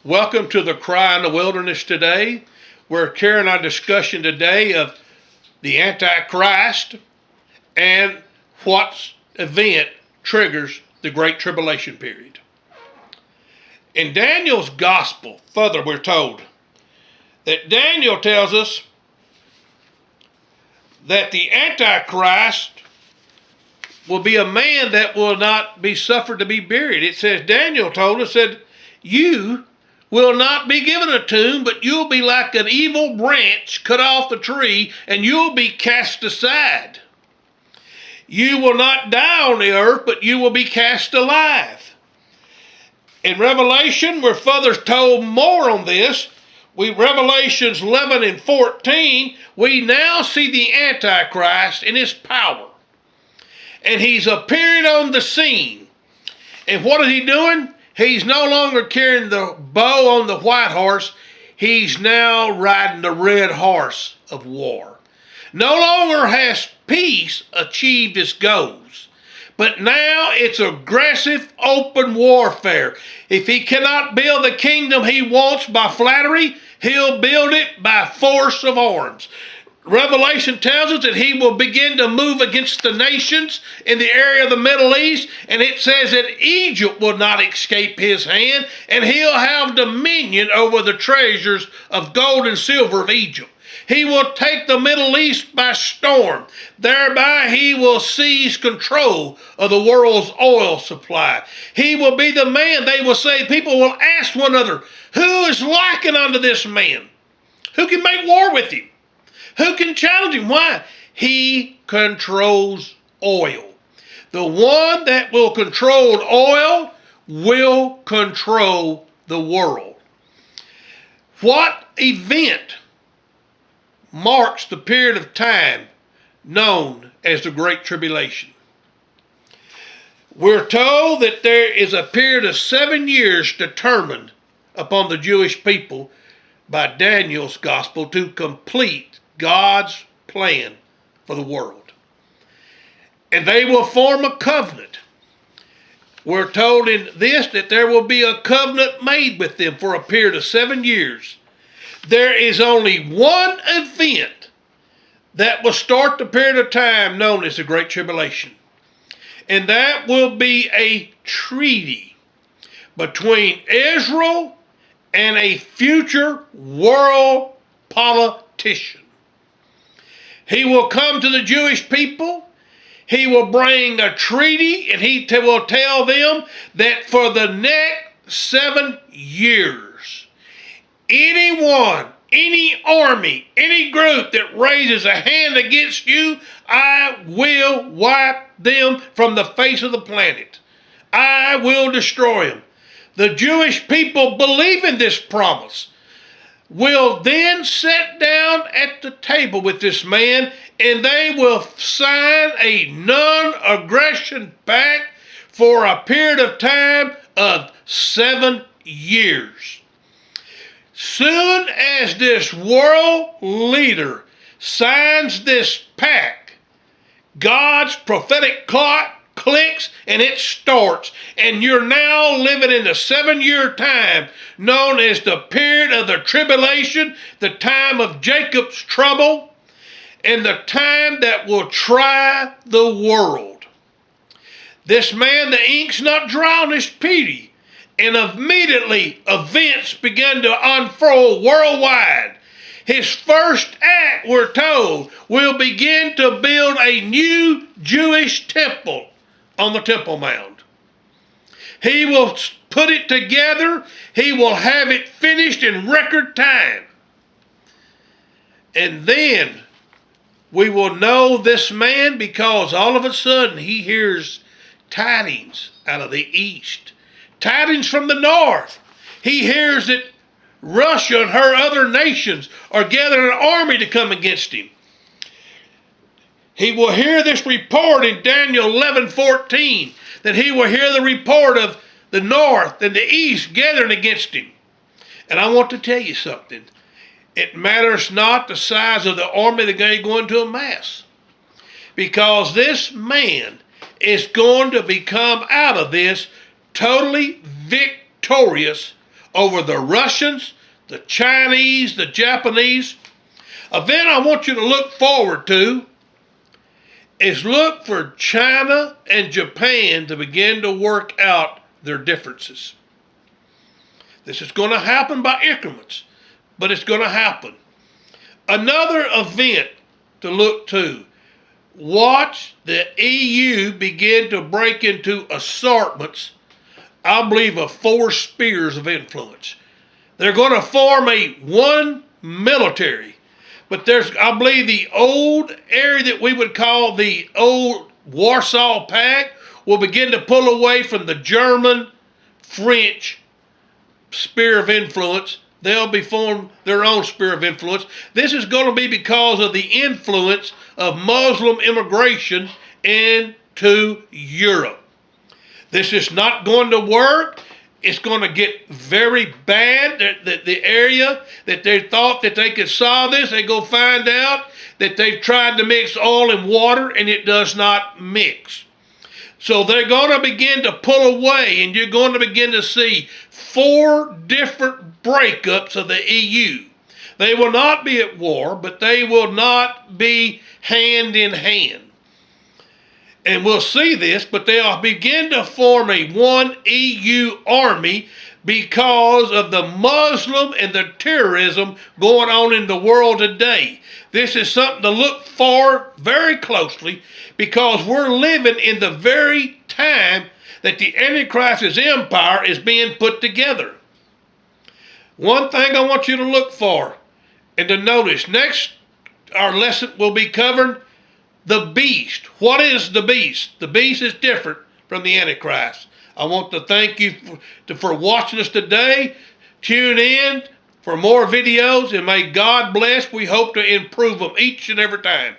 Welcome to the Cry in the Wilderness today. We're carrying our discussion today of the Antichrist and what event triggers the Great Tribulation period. In Daniel's Gospel, further we're told that Daniel tells us that the Antichrist will be a man that will not be suffered to be buried. It says, Daniel told us that you will not be given a tomb, but you'll be like an evil branch cut off the tree, and you'll be cast aside. You will not die on the earth, but you will be cast alive. In Revelation, we're further told more on this. Revelations 11 and 14, we now see the Antichrist in his power. And he's appearing on the scene. And what is he doing? He's no longer carrying the bow on the white horse. He's now riding the red horse of war. No longer has peace achieved its goals, but now it's aggressive open warfare. If he cannot build the kingdom he wants by flattery, he'll build it by force of arms. Revelation tells us that he will begin to move against the nations in the area of the Middle East, and it says that Egypt will not escape his hand, and he'll have dominion over the treasures of gold and silver of Egypt. He will take the Middle East by storm. Thereby he will seize control of the world's oil supply. He will be the man, they will say, people will ask one another, who is likened unto this man? Who can make war with him? Who can challenge him? Why? He controls oil. The one that will control oil will control the world. What event marks the period of time known as the Great Tribulation? We're told that there is a period of 7 years determined upon the Jewish people by Daniel's Gospel to complete God's plan for the world. And they will form a covenant. We're told in this that there will be a covenant made with them for a period of 7 years. There is only one event that will start the period of time known as the Great Tribulation. And that will be a treaty between Israel and a future world politician. He will come to the Jewish people. He will bring a treaty, and he will tell them that for the next 7 years, anyone, any army, any group that raises a hand against you, I will wipe them from the face of the planet. I will destroy them. The Jewish people believe in this promise, will then sit down at the table with this man, and they will sign a non-aggression pact for a period of time of 7 years. Soon as this world leader signs this pact, God's prophetic clock clicks and it starts, and you're now living in the 7-year time known as the period of the tribulation, the time of Jacob's trouble, and the time that will try the world. This man, the ink's not dry on his peedy, and immediately events began to unfold worldwide. His first act, we're told, will begin to build a new Jewish temple on the Temple Mount. He will put it together. He will have it finished in record time. And then we will know this man because all of a sudden he hears tidings out of the east, tidings from the north. He hears that Russia and her other nations are gathering an army to come against him. He will hear this report in Daniel 11:14, that he will hear the report of the north and the east gathering against him. And I want to tell you something. It matters not the size of the army they're going to go into amass, because this man is going to become out of this totally victorious over the Russians, the Chinese, the Japanese. Event I want you to look forward to is look for China and Japan to begin to work out their differences. This is going to happen by increments, but it's going to happen. Another event to look to, watch the EU begin to break into assortments, I believe, of 4 spheres of influence. They're going to form one military. But there's, I believe, the old area that we would call the old Warsaw Pact will begin to pull away from the German, French sphere of influence. They'll be formed their own sphere of influence. This is going to be because of the influence of Muslim immigration into Europe. This is not going to work. It's going to get very bad. The area that they thought that they could solve this, they go find out that they've tried to mix oil and water and it does not mix. So they're going to begin to pull away, and you're going to begin to see 4 different breakups of the EU. They will not be at war, but they will not be hand in hand. And we'll see this, but they'll begin to form one EU army because of the Muslim and the terrorism going on in the world today. This is something to look for very closely, because we're living in the very time that the Antichrist's empire is being put together. One thing I want you to look for and to notice, next our lesson will be covering the beast. What is the beast? The beast is different from the Antichrist. I want to thank you for watching us today. Tune in for more videos, and may God bless. We hope to improve them each and every time.